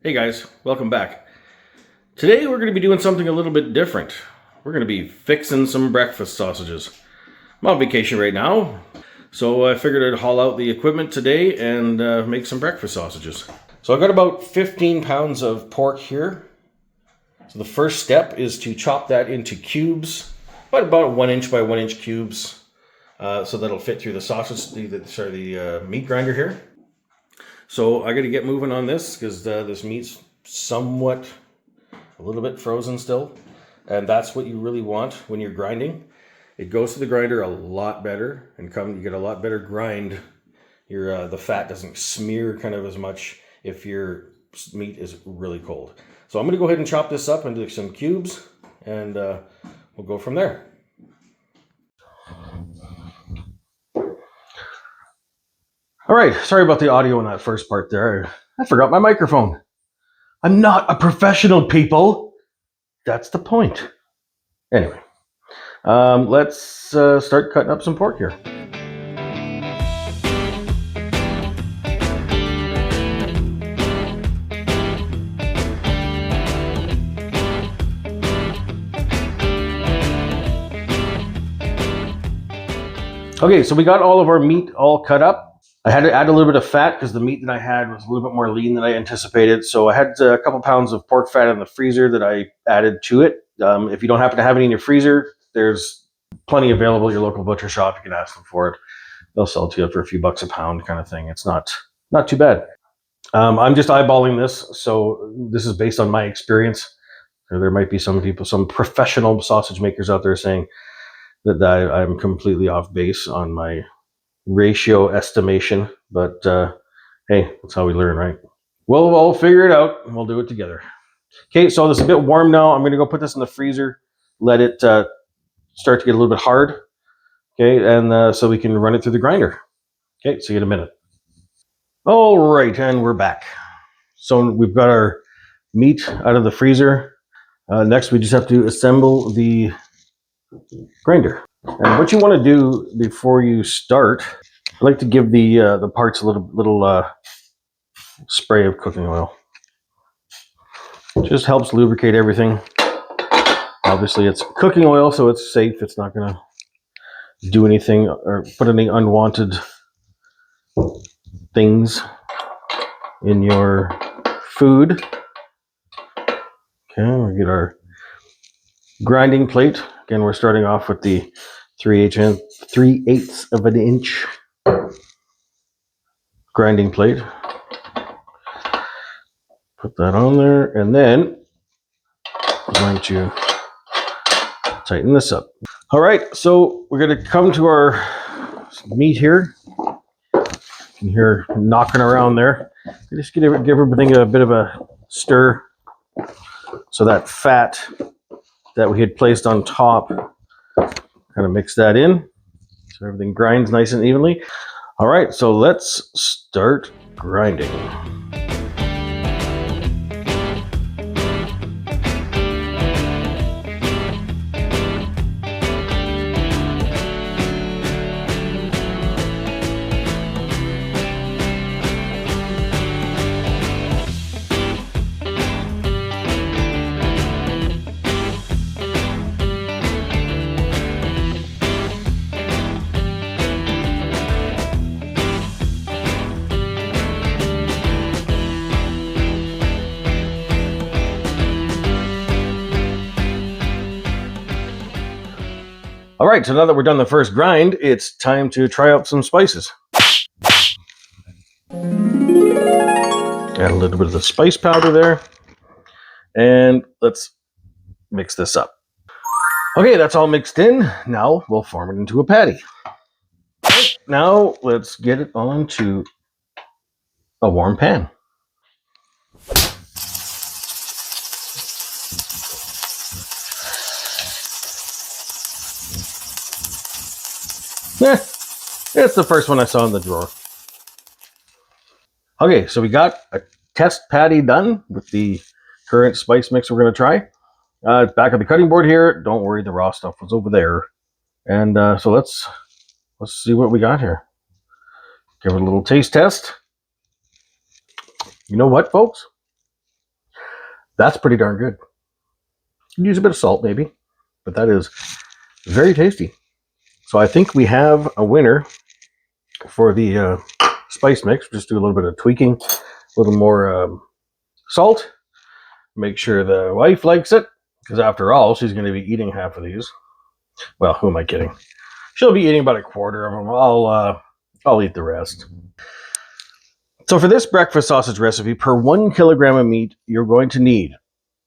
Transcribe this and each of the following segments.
Hey guys, welcome back. Today we're going to be doing something a little bit different. We're going to be fixing some breakfast sausages. I'm on vacation right now, so I figured I'd haul out the equipment today and make some breakfast sausages. So I've got about 15 pounds of pork here. So the first step is to chop that into cubes, about 1 inch by 1 inch cubes, so that'll fit through the sausage, the meat grinder here. So I got to get moving on this because this meat's somewhat a little bit frozen still, and that's what you really want when you're grinding. It goes to the grinder a lot better, and you get a lot better grind. The fat doesn't smear kind of as much if your meat is really cold. So I'm going to go ahead and chop this up into some cubes, and we'll go from there. All right, sorry about the audio in that first part there. I forgot my microphone. I'm not a professional, people. That's the point. Anyway, let's start cutting up some pork here. Okay, so we got all of our meat all cut up. I had to add a little bit of fat because the meat that I had was a little bit more lean than I anticipated. So I had a couple pounds of pork fat in the freezer that I added to it. If you don't happen to have any in your freezer, there's plenty available at your local butcher shop. You can ask them for it. They'll sell it to you for a few bucks a pound kind of thing. It's not too bad. I'm just eyeballing this. So this is based on my experience. There might be some professional sausage makers out there saying that I'm completely off base on my ratio estimation, but hey, that's how we learn, right? We'll figure it out and we'll do it together. Okay, so this is a bit warm now. I'm going to go put this in the freezer, let it start to get a little bit hard. Okay, and so we can run it through the grinder. Okay, see you in a minute. All right, and we're back. So we've got our meat out of the freezer. Next, we just have to assemble the grinder. And what you want to do before you start, I like to give the parts a little spray of cooking oil. It just helps lubricate everything. Obviously, it's cooking oil, so it's safe. It's not going to do anything or put any unwanted things in your food. Okay, we'll get our grinding plate. Again, we're starting off with the 3/8 of an inch grinding plate. Put that on there, and then I'm going to tighten this up. All right, so we're going to come to our meat here. You can hear knocking around there. Just give everything a bit of a stir so that fat that we had placed on top, kind of mix that in so everything grinds nice and evenly. All right, so let's start grinding. All right, so now that we're done the first grind, it's time to try out some spices. Add a little bit of the spice powder there. And let's mix this up. Okay, that's all mixed in. Now we'll form it into a patty. Right, now let's get it onto a warm pan. It's the first one I saw in the drawer. Okay, so we got a test patty done with the current spice mix we're going to try. It's back on the cutting board here. Don't worry, the raw stuff was over there. And so let's see what we got here. Give it a little taste test. You know what, folks? That's pretty darn good. Use a bit of salt maybe, but that is very tasty. So I think we have a winner for the spice mix. Just do a little bit of tweaking, a little more salt. Make sure the wife likes it, because after all, she's going to be eating half of these. Well, who am I kidding? She'll be eating about a quarter of them. I'll eat the rest. So for this breakfast sausage recipe, per 1 kilogram of meat, you're going to need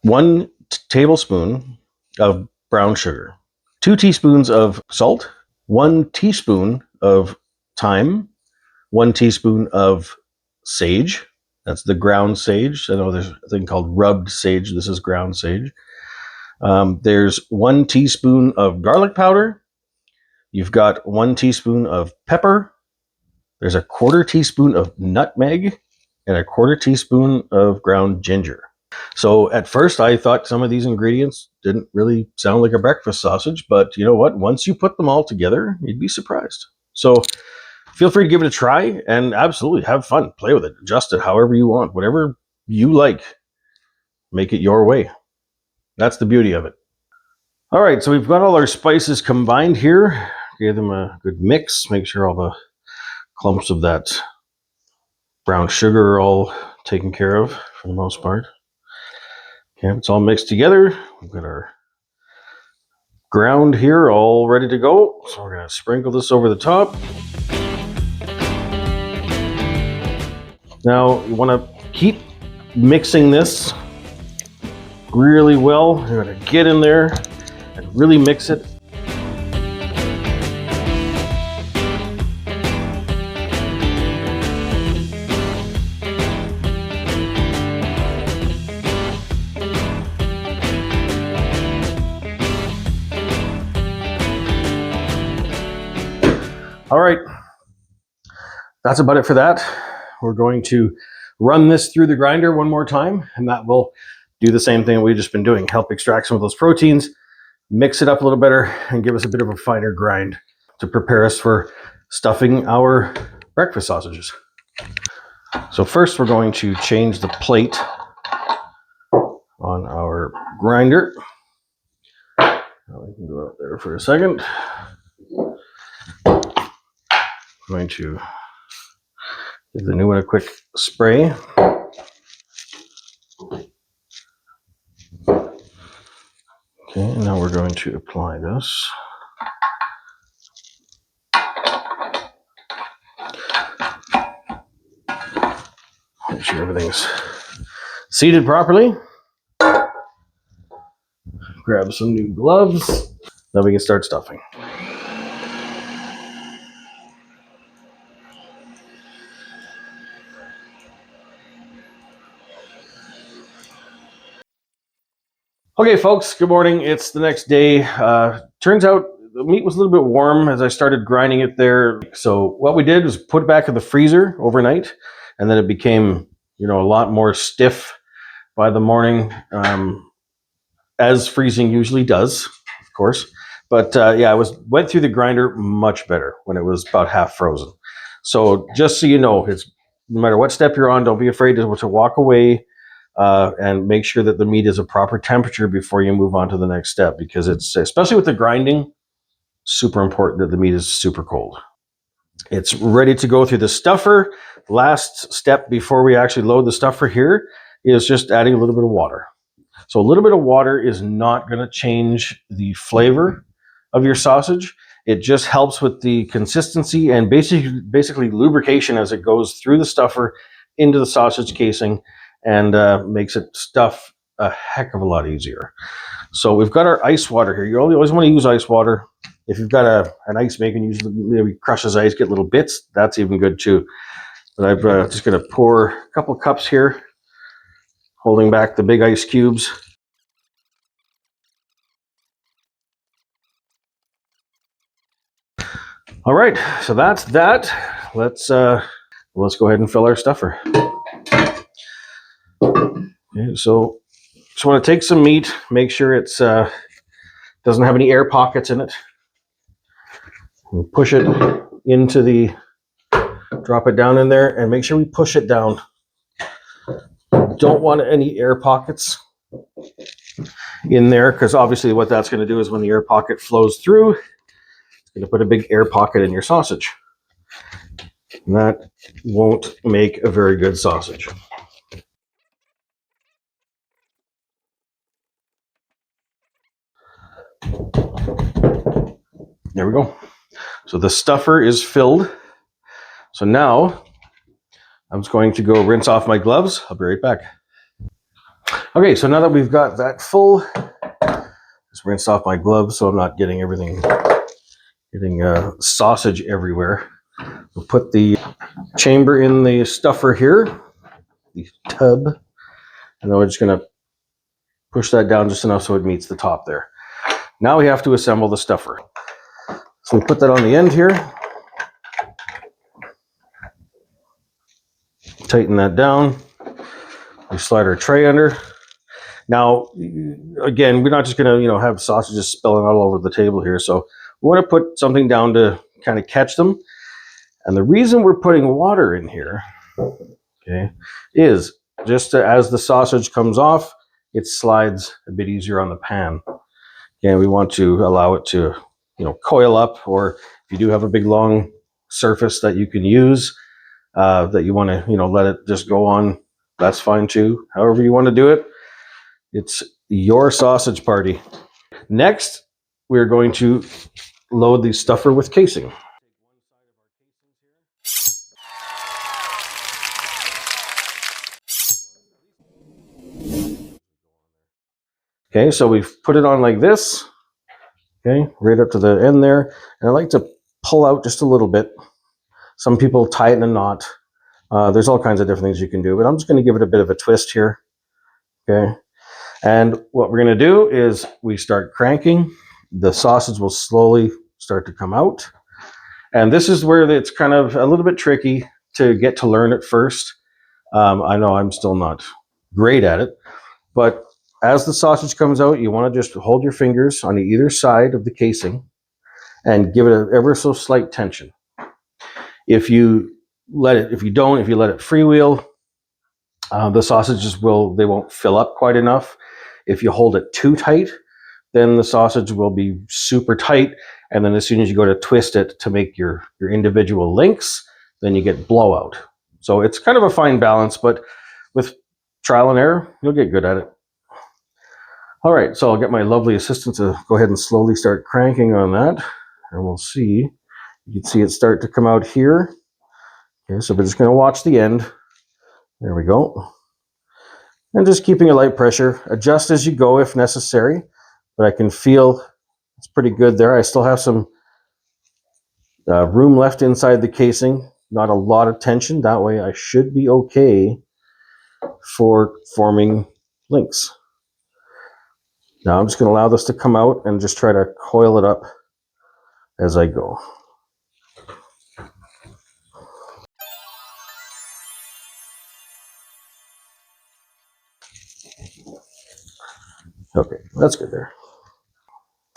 1 tablespoon of brown sugar, 2 teaspoons of salt, 1 teaspoon of thyme, 1 teaspoon of sage. That's the ground sage. I know there's a thing called rubbed sage. This is ground sage. There's 1 teaspoon of garlic powder. You've got 1 teaspoon of pepper. There's a 1/4 teaspoon of nutmeg and a 1/4 teaspoon of ground ginger. So at first I thought some of these ingredients didn't really sound like a breakfast sausage, but you know what? Once you put them all together, you'd be surprised. So feel free to give it a try and absolutely have fun. Play with it. Adjust it however you want. Whatever you like, make it your way. That's the beauty of it. All right, so we've got all our spices combined here. Give them a good mix. Make sure all the clumps of that brown sugar are all taken care of for the most part. Okay, it's all mixed together. We've got our ground here all ready to go. So we're going to sprinkle this over the top. Now you want to keep mixing this really well. You're going to get in there and really mix it. All right, that's about it for that. We're going to run this through the grinder one more time, and that will do the same thing we've just been doing, help extract some of those proteins, mix it up a little better, and give us a bit of a finer grind to prepare us for stuffing our breakfast sausages. So first we're going to change the plate on our grinder. We can go out there for a second. I'm going to give the new one a quick spray. Okay, and now we're going to apply this. Make sure everything's seated properly. Grab some new gloves. Then we can start stuffing. Okay, folks, good morning. It's the next day. Turns out the meat was a little bit warm as I started grinding it there. So what we did was put it back in the freezer overnight, and then it became, a lot more stiff by the morning, as freezing usually does, of course. But I went through the grinder much better when it was about half frozen. So just so you know, it's no matter what step you're on, don't be afraid to walk away. And make sure that the meat is a proper temperature before you move on to the next step, because it's, especially with the grinding, super important that the meat is super cold. It's ready to go through the stuffer. Last step before we actually load the stuffer here is just adding a little bit of water. So a little bit of water is not going to change the flavor of your sausage. It just helps with the consistency and basically lubrication as it goes through the stuffer into the sausage casing, and makes it stuff a heck of a lot easier. So we've got our ice water here. You always want to use ice water. If you've got an ice maker, maybe crushes ice, get little bits, that's even good too. But I'm just going to pour a couple cups here, holding back the big ice cubes. All right, so that's that. Let's go ahead and fill our stuffer. Okay, so just want to take some meat, make sure it's doesn't have any air pockets in it. We'll push it into drop it down in there, and make sure we push it down. Don't want any air pockets. in there, because obviously what that's going to do is when the air pocket flows through, it's going to put a big air pocket in your sausage. And that won't make a very good sausage. There we go. So the stuffer is filled. So now I'm just going to go rinse off my gloves. I'll be right back. Okay, so now that we've got that full, just rinse off my gloves so I'm not getting sausage everywhere. We'll put the chamber in the stuffer here, the tub, and then we're just going to push that down just enough so it meets the top there. Now we have to assemble the stuffer. So we put that on the end here. Tighten that down. We slide our tray under. Now, again, we're not just going to, have sausages spilling all over the table here. So we want to put something down to kind of catch them. And the reason we're putting water in here, okay, is just as the sausage comes off, it slides a bit easier on the pan. And we want to allow it to, coil up, or if you do have a big long surface that you can use, that you want to, let it just go on, that's fine too. However you want to do it, it's your sausage party. Next, we're going to load the stuffer with casing. Okay, so we've put it on like this, okay, right up to the end there. And I like to pull out just a little bit. Some people tie it in a knot. There's all kinds of different things you can do, but I'm just going to give it a bit of a twist here, okay? And what we're going to do is we start cranking. The sausage will slowly start to come out. And this is where it's kind of a little bit tricky to get to learn at first. I know I'm still not great at it, but as the sausage comes out, you want to just hold your fingers on either side of the casing and give it an ever so slight tension. If you let it freewheel, the sausages won't fill up quite enough. If you hold it too tight, then the sausage will be super tight. And then as soon as you go to twist it to make your individual links, then you get blowout. So it's kind of a fine balance, but with trial and error, you'll get good at it. All right, so I'll get my lovely assistant to go ahead and slowly start cranking on that. And we'll see. You can see it start to come out here. Okay, so we're just going to watch the end. There we go. And just keeping a light pressure. Adjust as you go if necessary. But I can feel it's pretty good there. I still have some room left inside the casing. Not a lot of tension. That way I should be okay for forming links. Now I'm just going to allow this to come out and just try to coil it up as I go. Okay, that's good there.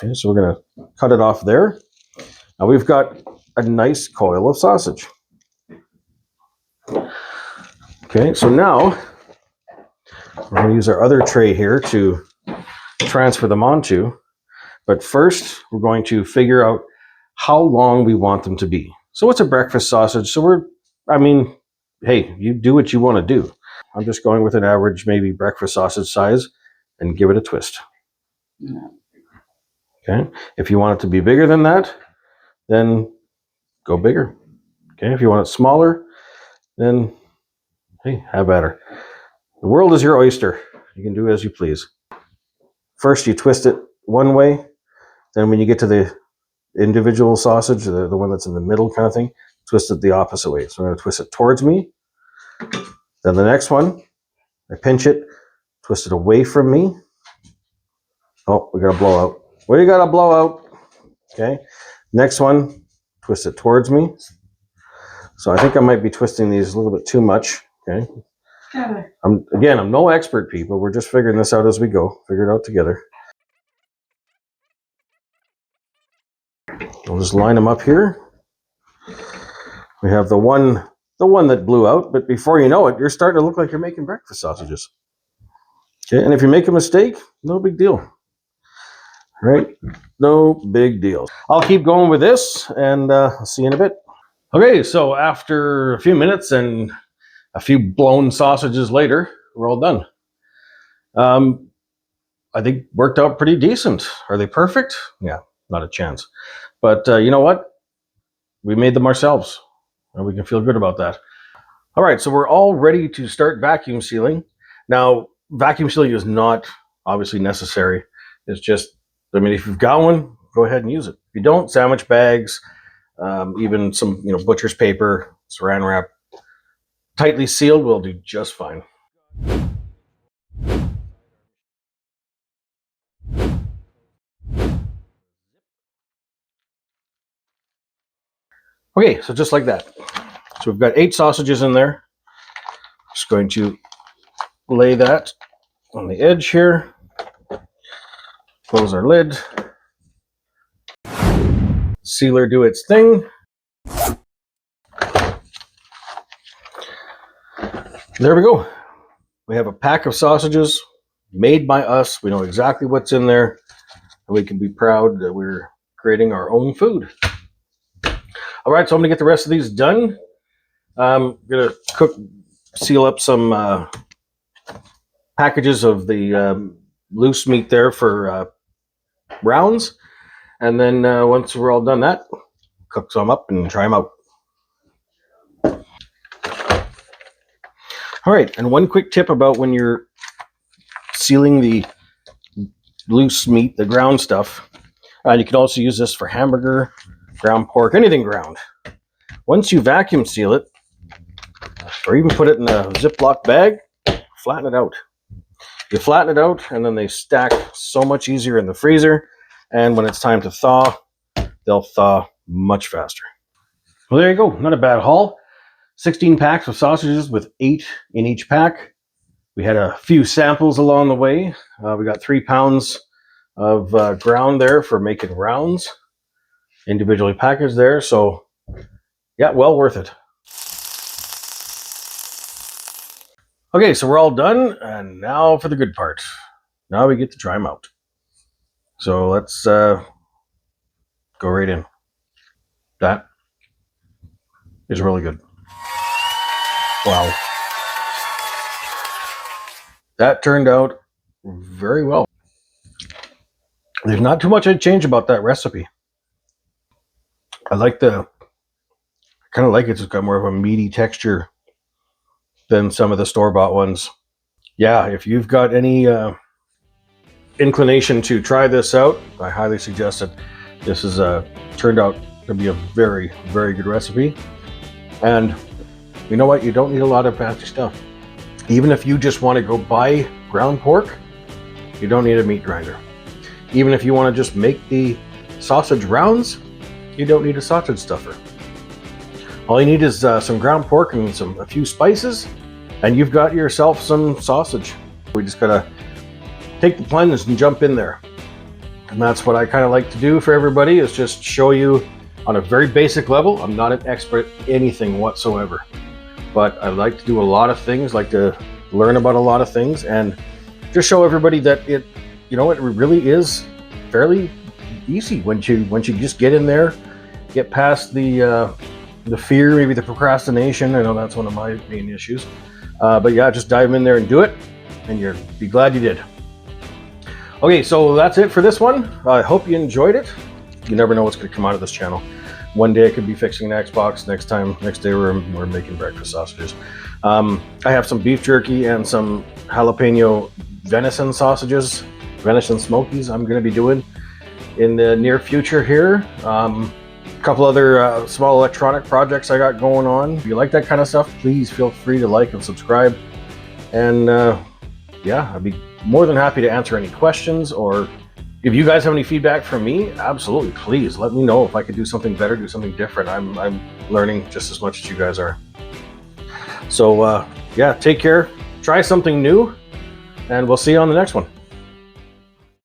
Okay, so we're going to cut it off there. Now we've got a nice coil of sausage. Okay, so now we're going to use our other tray here to transfer them onto. But first, we're going to figure out how long we want them to be. So it's a breakfast sausage. So hey, you do what you want to do. I'm just going with an average, maybe breakfast sausage size and give it a twist. Okay. If you want it to be bigger than that, then go bigger. Okay. If you want it smaller, then hey, have at her. The world is your oyster. You can do as you please. First, you twist it one way. Then when you get to the individual sausage, the one that's in the middle kind of thing, twist it the opposite way. So I'm going to twist it towards me. Then the next one, I pinch it, twist it away from me. Oh, we got a blowout. We got a blowout. Okay. Next one, twist it towards me. So I think I might be twisting these a little bit too much. Okay. I'm no expert, people. We're just figuring this out as we go. Figure it out together. We'll just line them up here. We have the one that blew out, but before you know it, you're starting to look like you're making breakfast sausages. Okay, and if you make a mistake, no big deal. right? No big deal. I'll keep going with this, and I'll see you in a bit. Okay, so after a few minutes and a few blown sausages later, we're all done. I think worked out pretty decent. Are they perfect? Yeah, not a chance. But you know what? We made them ourselves, and we can feel good about that. All right, so we're all ready to start vacuum sealing. Now, vacuum sealing is not obviously necessary. It's just, I mean, if you've got one, go ahead and use it. If you don't, sandwich bags, even some, butcher's paper, saran wrap, tightly sealed will do just fine. Okay, so just like that. So we've got 8 sausages in there. Just going to lay that on the edge here. Close our lid. Sealer do its thing. There we go. We have a pack of sausages made by us. We know exactly what's in there, and we can be proud that we're creating our own food. All right, so I'm gonna get the rest of these done. I'm gonna seal up some packages of the loose meat there for rounds, and then once we're all done that, cook some up and try them out. All right, and one quick tip about when you're sealing the loose meat, the ground stuff, you can also use this for hamburger, ground pork, anything ground. Once you vacuum seal it, or even put it in a Ziploc bag, flatten it out. You flatten it out, and then they stack so much easier in the freezer, and when it's time to thaw, they'll thaw much faster. Well, there you go. Not a bad haul. 16 packs of sausages with 8 in each pack. We had a few samples along the way. We got 3 pounds of ground there for making rounds, individually packaged there. So, yeah, well worth it. Okay, so we're all done, and now for the good part. Now we get to try them out. So let's go right in. That is really good. Wow. That turned out very well. There's not too much I'd change about that recipe. I kind of like it's got more of a meaty texture than some of the store-bought ones. Yeah, if you've got any inclination to try this out, I highly suggest it. This is turned out to be a very, very good recipe. And you know what? You don't need a lot of fancy stuff. Even if you just want to go buy ground pork, you don't need a meat grinder. Even if you want to just make the sausage rounds, you don't need a sausage stuffer. All you need is some ground pork and a few spices, and you've got yourself some sausage. We just gotta take the plunge and jump in there. And that's what I kind of like to do for everybody, is just show you on a very basic level. I'm not an expert at anything whatsoever, but I like to do a lot of things, like to learn about a lot of things, and just show everybody that it really is fairly easy once you just get in there, get past the fear, maybe the procrastination. I know that's one of my main issues. But yeah, just dive in there and do it, and you'll be glad you did. Okay, so that's it for this one. I hope you enjoyed it. You never know what's going to come out of this channel. One day I could be fixing an Xbox. Next day we're making breakfast sausages. I have some beef jerky and some jalapeno venison sausages, venison smokies I'm going to be doing in the near future here. A couple other small electronic projects I got going on. If you like that kind of stuff, please feel free to like and subscribe. And yeah, I'd be more than happy to answer any questions, or if you guys have any feedback from me, absolutely, please let me know if I could do something better, do something different. I'm learning just as much as you guys are. So yeah, take care, try something new, and we'll see you on the next one.